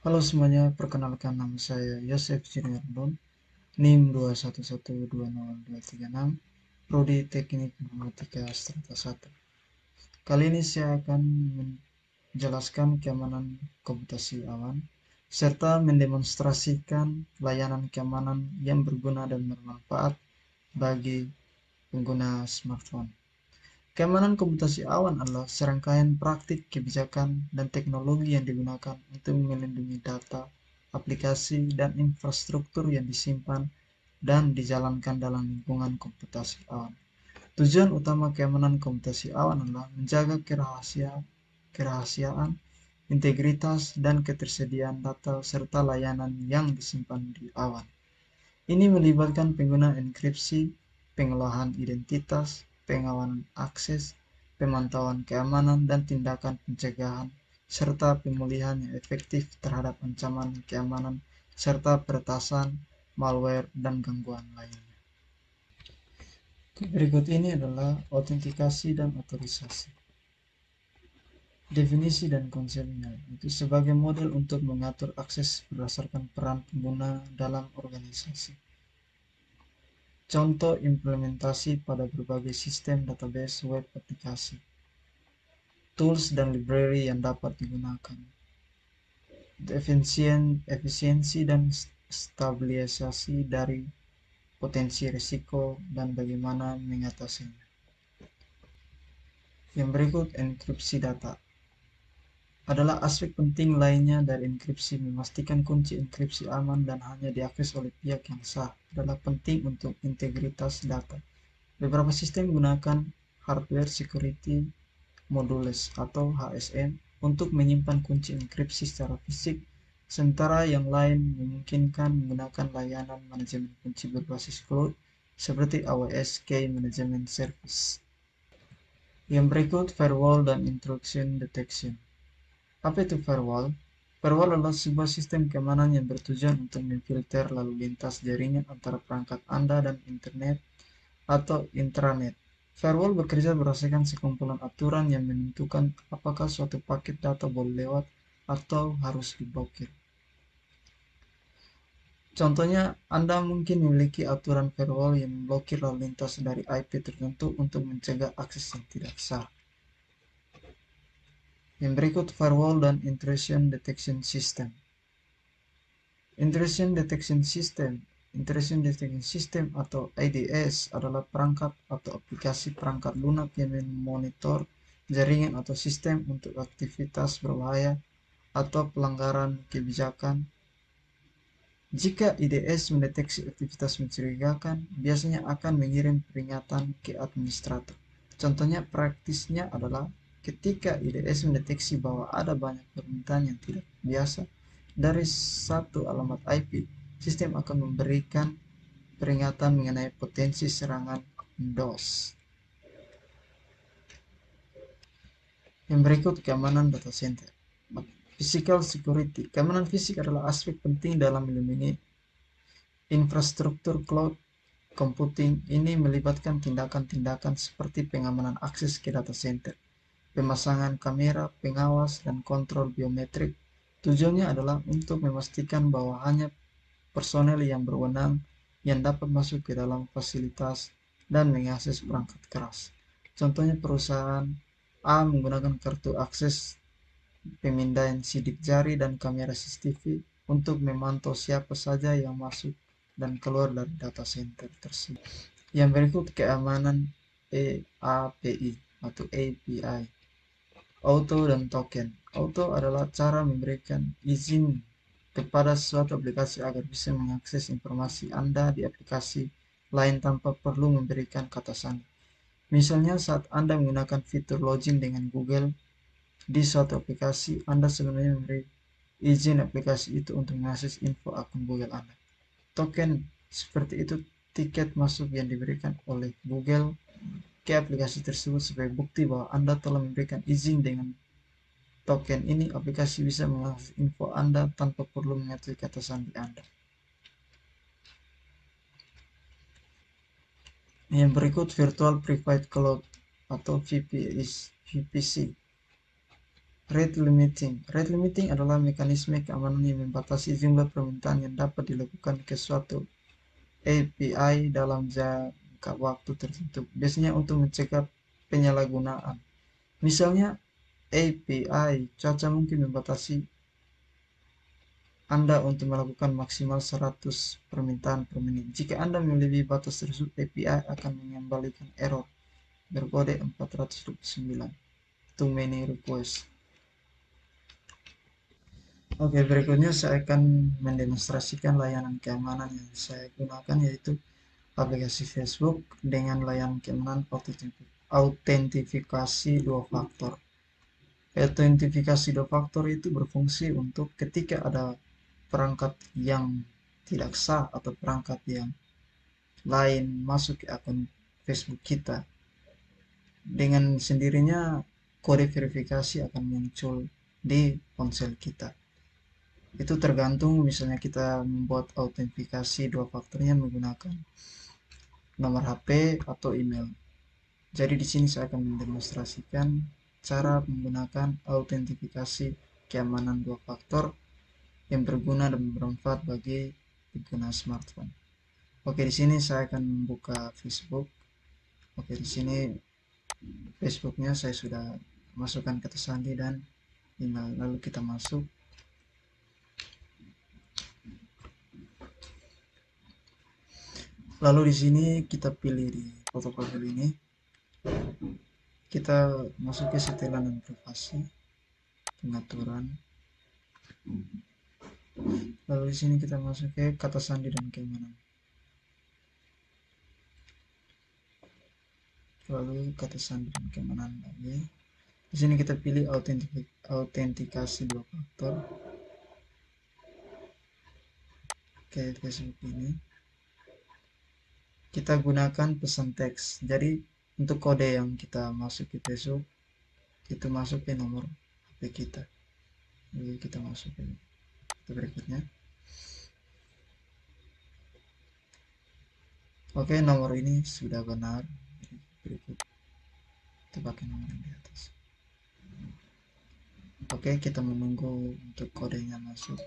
Halo semuanya, perkenalkan nama saya Yosef Junior Don, NIM 211202366, Prodi Teknik Informatika Strata 1. Kali ini saya akan menjelaskan keamanan komputasi awan, serta mendemonstrasikan layanan keamanan yang berguna dan bermanfaat bagi pengguna smartphone. Keamanan komputasi awan adalah serangkaian praktik, kebijakan, dan teknologi yang digunakan untuk melindungi data, aplikasi, dan infrastruktur yang disimpan dan dijalankan dalam lingkungan komputasi awan. Tujuan utama keamanan komputasi awan adalah menjaga kerahasiaan, integritas, dan ketersediaan data serta layanan yang disimpan di awan. Ini melibatkan penggunaan enkripsi, pengolahan identitas, pengawalan akses, pemantauan keamanan, dan tindakan pencegahan, serta pemulihan yang efektif terhadap ancaman keamanan, serta peretasan, malware, dan gangguan lainnya. Berikut ini adalah autentikasi dan otorisasi. Definisi dan konsepnya itu sebagai model untuk mengatur akses berdasarkan peran pengguna dalam organisasi. Contoh implementasi pada berbagai sistem database web aplikasi. Tools dan library yang dapat digunakan. Efisiensi dan stabilisasi dari potensi risiko dan bagaimana mengatasinya. Yang berikut, enkripsi data adalah aspek penting lainnya dari enkripsi. Memastikan kunci enkripsi aman dan hanya diakses oleh pihak yang sah adalah penting untuk integritas data. Beberapa sistem menggunakan hardware security modules atau HSM untuk menyimpan kunci enkripsi secara fisik, sementara yang lain memungkinkan menggunakan layanan manajemen kunci berbasis cloud seperti AWS Key Management Service. Yang berikut, firewall dan intrusion detection. Apa itu firewall? Firewall adalah sebuah sistem keamanan yang bertujuan untuk memfilter lalu lintas jaringan antara perangkat Anda dan internet atau intranet. Firewall bekerja berdasarkan sekumpulan aturan yang menentukan apakah suatu paket data boleh lewat atau harus diblokir. Contohnya, Anda mungkin memiliki aturan firewall yang memblokir lalu lintas dari IP tertentu untuk mencegah akses yang tidak sah. Yang berikut, firewall dan intrusion detection system. Intrusion detection system atau IDS adalah perangkat atau aplikasi perangkat lunak yang memonitor jaringan atau sistem untuk aktivitas berbahaya atau pelanggaran kebijakan. Jika IDS mendeteksi aktivitas mencurigakan, biasanya akan mengirim peringatan ke administrator. Contohnya praktisnya adalah ketika IDS mendeteksi bahwa ada banyak permintaan yang tidak biasa dari satu alamat IP, sistem akan memberikan peringatan mengenai potensi serangan DOS. Yang berikut, keamanan data center. Physical security. Keamanan fisik adalah aspek penting dalam melindungi infrastruktur cloud computing. Ini melibatkan tindakan-tindakan seperti pengamanan akses ke data center, pemasangan kamera, pengawas, dan kontrol biometrik. Tujuannya adalah untuk memastikan bahwa hanya personel yang berwenang yang dapat masuk ke dalam fasilitas dan mengakses perangkat keras. Contohnya, perusahaan A menggunakan kartu akses, pemindaian sidik jari, dan kamera CCTV untuk memantau siapa saja yang masuk dan keluar dari data center tersebut. Yang berikut, keamanan API atau API. Auto dan token. Auto adalah cara memberikan izin kepada suatu aplikasi agar bisa mengakses informasi Anda di aplikasi lain tanpa perlu memberikan kata sandi. Misalnya, saat Anda menggunakan fitur login dengan Google di suatu aplikasi, Anda sebenarnya memberi izin aplikasi itu untuk mengakses info akun Google Anda. Token seperti itu tiket masuk yang diberikan oleh Google ke aplikasi tersebut sebagai bukti bahwa Anda telah memberikan izin. Dengan token ini, aplikasi bisa mengakses info Anda tanpa perlu mengetahui kata sandi Anda. Yang berikut, Virtual Private Cloud atau VPC. Rate limiting. Rate limiting adalah mekanisme keamanan yang membatasi jumlah permintaan yang dapat dilakukan ke suatu API dalam jangka waktu tertentu, biasanya untuk mencegah penyalahgunaan. Misalnya, API cuaca mungkin membatasi Anda untuk melakukan maksimal 100 permintaan per menit. Jika Anda melebihi batas tersebut, API akan mengembalikan error berkode 429, too many requests. Oke, berikutnya saya akan mendemonstrasikan layanan keamanan yang saya gunakan, yaitu aplikasi Facebook dengan layanan keamanan autentifikasi dua faktor. Autentifikasi dua faktor itu berfungsi untuk ketika ada perangkat yang tidak sah atau perangkat yang lain masuk ke akun Facebook kita, dengan sendirinya kode verifikasi akan muncul di ponsel kita. Itu tergantung misalnya kita membuat autentikasi dua faktornya menggunakan nomor HP atau email. Jadi di sini saya akan mendemonstrasikan cara menggunakan autentifikasi keamanan dua faktor yang berguna dan bermanfaat bagi pengguna smartphone. Oke, di sini saya akan membuka Facebook. Oke, di sini Facebooknya saya sudah masukkan kata sandi dan email. Lalu kita masuk. Lalu di sini kita pilih di foto profil ini. Kita masuk ke setelan dan privasi, pengaturan. Lalu di sini kita masuk ke kata sandi dan keamanan. Lalu kata sandi dan keamanan lagi. Di sini kita pilih autentikasi dua faktor. Oke, Facebook ini kita gunakan pesan teks. Jadi untuk kode yang kita masuk ke Facebook itu masuk ke nomor HP kita. Jadi kita masuk ke berikutnya. Oke, nomor ini sudah benar. Berikut kita pakai nomor yang di atas. Oke, kita menunggu untuk kodenya masuk.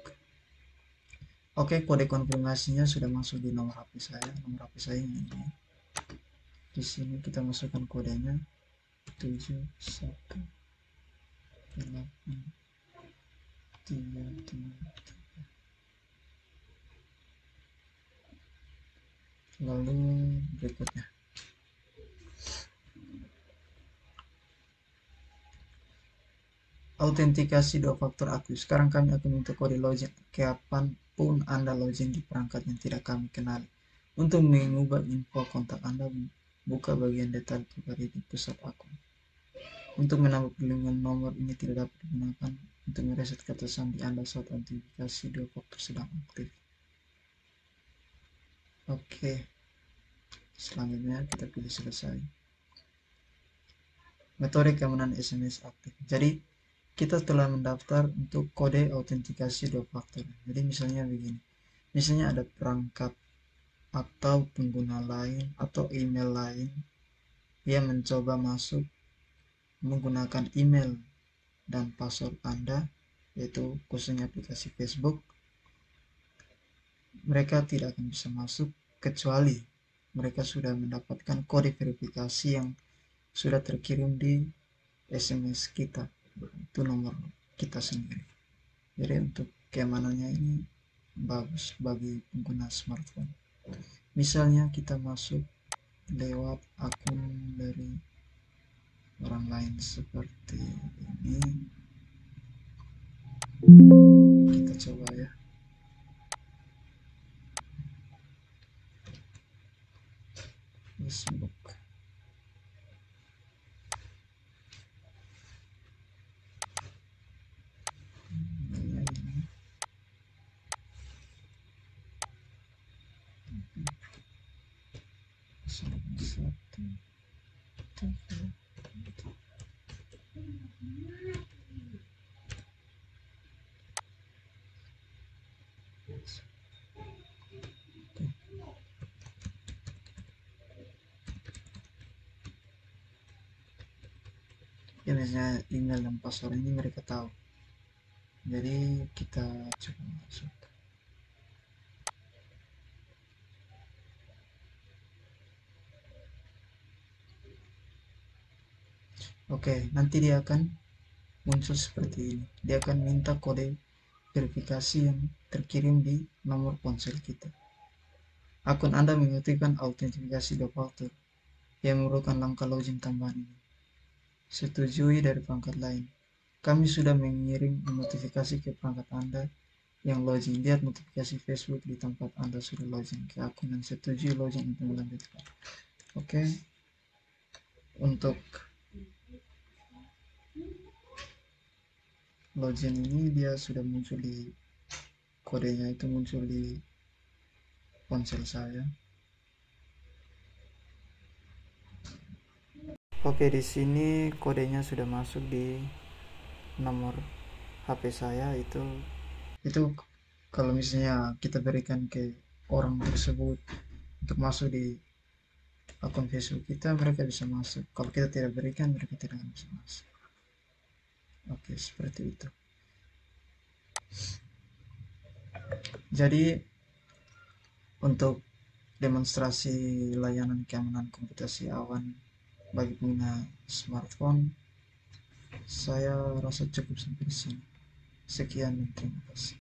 Oke, kode konfirmasinya sudah masuk di nomor HP saya. Nomor HP saya ini. Di sini kita masukkan kodenya 71833. Lalu berikutnya. Autentikasi dua faktor aktif. Sekarang kami akan minta kode login kapanpun Anda login di perangkat yang tidak kami kenali. Untuk mengubah info kontak Anda, buka bagian detail pribadi di pusat akun. Untuk menambah perlindungan nomor ini tidak dapat digunakan untuk mereset kata sandi Anda saat autentikasi dua faktor sedang aktif. Oke. Selanjutnya kita pilih selesai. Metode keamanan SMS aktif. Jadi kita telah mendaftar untuk kode autentikasi dua faktor. Jadi misalnya begini. Misalnya ada perangkat atau pengguna lain atau email lain yang mencoba masuk menggunakan email dan password Anda, yaitu khususnya aplikasi Facebook. Mereka tidak akan bisa masuk kecuali mereka sudah mendapatkan kode verifikasi yang sudah terkirim di SMS kita, itu nomor kita sendiri. Jadi untuk keamanannya ini bagus bagi pengguna smartphone. Misalnya kita masuk lewat akun dari orang lain seperti ini, kita coba ya. Facebook. Ya, misalnya email dan password ini mereka tahu. Jadi kita coba masuk. Oke, nanti dia akan muncul seperti ini. Dia akan minta kode verifikasi yang terkirim di nomor ponsel kita. Akun Anda membutuhkan autentifikasi 2 faktor yang merupakan langkah login tambahan ini. Setujui dari perangkat lain. Kami sudah mengirim notifikasi ke perangkat Anda yang login. Lihat notifikasi Facebook di tempat Anda sudah login ke akun dan setujui login untuk melanjutkan. Oke. Untuk login ini dia sudah muncul di kodenya, itu muncul di ponsel saya. Oke, di sini kodenya sudah masuk di nomor HP saya. Itu kalau misalnya kita berikan ke orang tersebut untuk masuk di akun Facebook kita, mereka bisa masuk. Kalau kita tidak berikan, mereka tidak bisa masuk. Oke, seperti itu. Jadi untuk demonstrasi layanan keamanan komputasi awan bagi pengguna smartphone, saya rasa cukup sampai di sini. Sekian dan terima kasih.